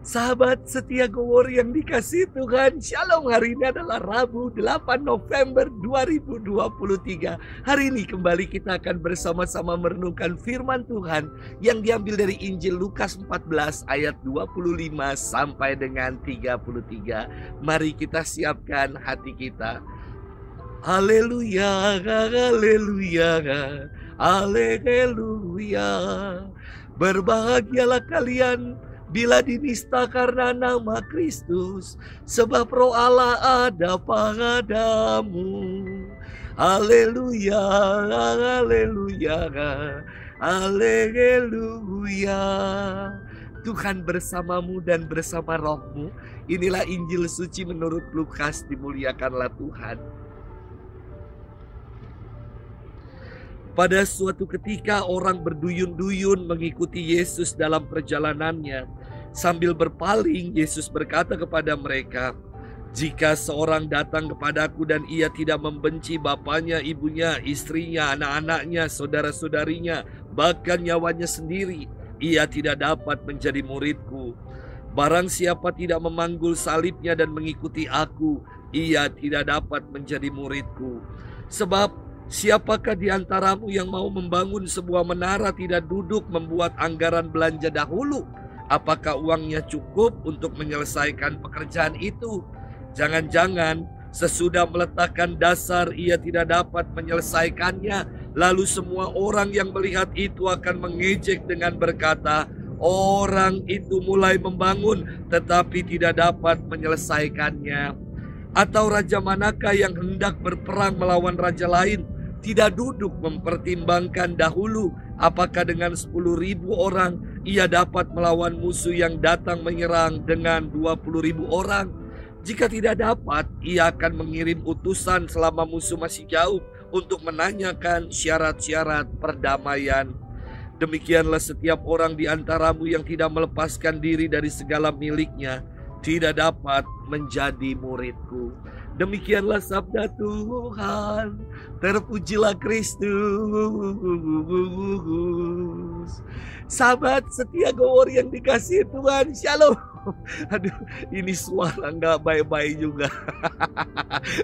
Sahabat setia Gowor yang dikasihi Tuhan, Shalom. Hari ini adalah Rabu 8 November 2023. Hari ini kembali kita akan bersama-sama merenungkan firman Tuhan yang diambil dari Injil Lukas 14 ayat 25 sampai dengan 33. Mari kita siapkan hati kita. Haleluya, haleluya, haleluya. Berbahagialah kalian bila dinista karena nama Kristus, sebab Roh Allah ada padamu. Haleluya, haleluya, haleluya. Tuhan bersamamu dan bersama rohmu. Inilah Injil suci menurut Lukas. Dimuliakanlah Tuhan. Pada suatu ketika orang berduyun-duyun mengikuti Yesus dalam perjalanannya. Sambil berpaling, Yesus berkata kepada mereka, "Jika seorang datang kepadaku dan ia tidak membenci bapaknya, ibunya, istrinya, anak-anaknya, saudara-saudarinya, bahkan nyawanya sendiri, ia tidak dapat menjadi muridku. Barang siapa tidak memanggul salibnya dan mengikuti aku, ia tidak dapat menjadi muridku. Sebab siapakah di antaramu yang mau membangun sebuah menara tidak duduk membuat anggaran belanja dahulu? Apakah uangnya cukup untuk menyelesaikan pekerjaan itu? Jangan-jangan sesudah meletakkan dasar ia tidak dapat menyelesaikannya. Lalu semua orang yang melihat itu akan mengejek dengan berkata, 'Orang itu mulai membangun tetapi tidak dapat menyelesaikannya.' Atau raja manakah yang hendak berperang melawan raja lain tidak duduk mempertimbangkan dahulu apakah dengan 10.000 orang ia dapat melawan musuh yang datang menyerang dengan 20.000 orang? Jika tidak dapat, ia akan mengirim utusan selama musuh masih jauh untuk menanyakan syarat-syarat perdamaian. Demikianlah setiap orang di antaramu yang tidak melepaskan diri dari segala miliknya tidak dapat menjadi muridku." Demikianlah sabda Tuhan. Terpujilah Kristus. Sahabat setia Gowor yang dikasihi Tuhan, Shalom. Aduh, ini suara nggak baik-baik juga.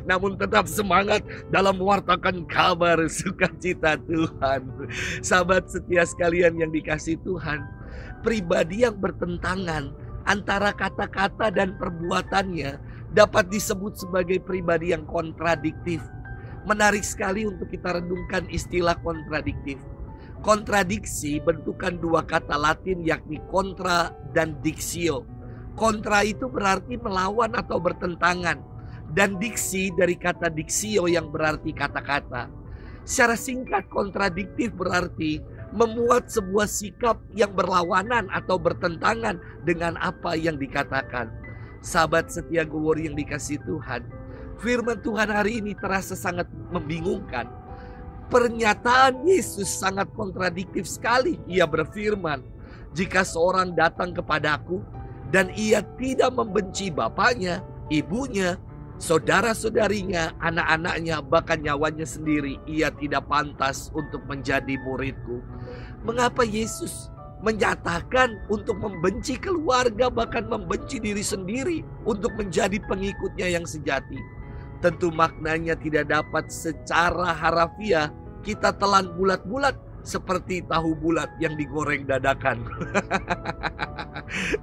Namun tetap semangat dalam mewartakan kabar sukacita Tuhan. Sahabat setia sekalian yang dikasihi Tuhan, pribadi yang bertentangan antara kata-kata dan perbuatannya dapat disebut sebagai pribadi yang kontradiktif. Menarik sekali untuk kita renungkan istilah kontradiktif. Kontradiksi bentukan dua kata Latin yakni kontra dan diksio. Kontra itu berarti melawan atau bertentangan, dan diksi dari kata diksio yang berarti kata-kata. Secara singkat, kontradiktif berarti memuat sebuah sikap yang berlawanan atau bertentangan dengan apa yang dikatakan. Sahabat setia Gowor yang dikasihi Tuhan, firman Tuhan hari ini terasa sangat membingungkan. Pernyataan Yesus sangat kontradiktif sekali. Ia berfirman, "Jika seorang datang kepadaku dan ia tidak membenci bapaknya, ibunya, saudara-saudarinya, anak-anaknya, bahkan nyawanya sendiri, ia tidak pantas untuk menjadi muridku." Mengapa Yesus menyatakan untuk membenci keluarga, bahkan membenci diri sendiri untuk menjadi pengikutnya yang sejati? Tentu maknanya tidak dapat secara harafiah kita telan bulat-bulat seperti tahu bulat yang digoreng dadakan.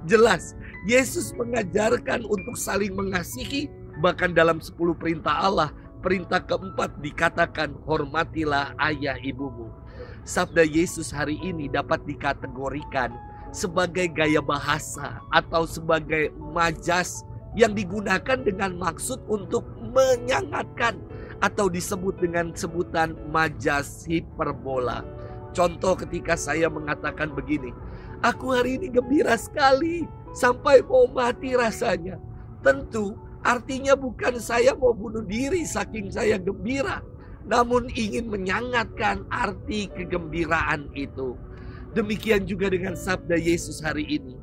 Jelas Yesus mengajarkan untuk saling mengasihi. Bahkan dalam 10 perintah Allah, perintah keempat dikatakan, "Hormatilah ayah ibumu." Sabda Yesus hari ini dapat dikategorikan sebagai gaya bahasa atau sebagai majas yang digunakan dengan maksud untuk menyangatkan atau disebut dengan sebutan majas hiperbola. Contoh ketika saya mengatakan begini, "Aku hari ini gembira sekali sampai mau mati rasanya." Tentu artinya bukan saya mau bunuh diri saking saya gembira, namun ingin menyangatkan arti kegembiraan itu. Demikian juga dengan sabda Yesus hari ini.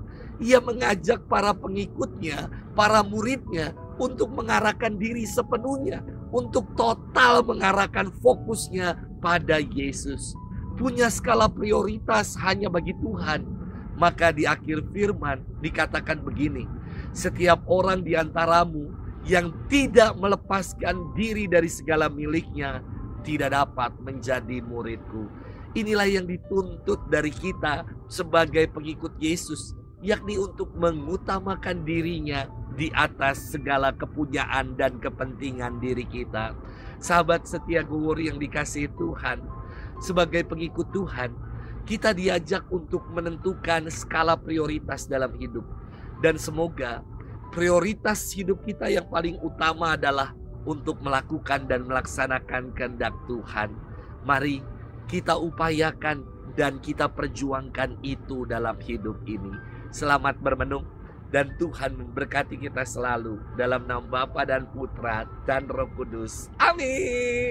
Ia mengajak para pengikutnya, para muridnya untuk mengarahkan diri sepenuhnya, untuk total mengarahkan fokusnya pada Yesus. Punya skala prioritas hanya bagi Tuhan. Maka di akhir firman dikatakan begini, setiap orang di antaramu yang tidak melepaskan diri dari segala miliknya tidak dapat menjadi muridku. Inilah yang dituntut dari kita sebagai pengikut Yesus, yakni untuk mengutamakan dirinya di atas segala kepunyaan dan kepentingan diri kita. Sahabat setia Gowor yang dikasihi Tuhan, sebagai pengikut Tuhan, kita diajak untuk menentukan skala prioritas dalam hidup. Dan semoga prioritas hidup kita yang paling utama adalah untuk melakukan dan melaksanakan kehendak Tuhan. Mari kita upayakan dan kita perjuangkan itu dalam hidup ini. Selamat bermenung dan Tuhan memberkati kita selalu dalam nama Bapa dan Putra dan Roh Kudus. Amin.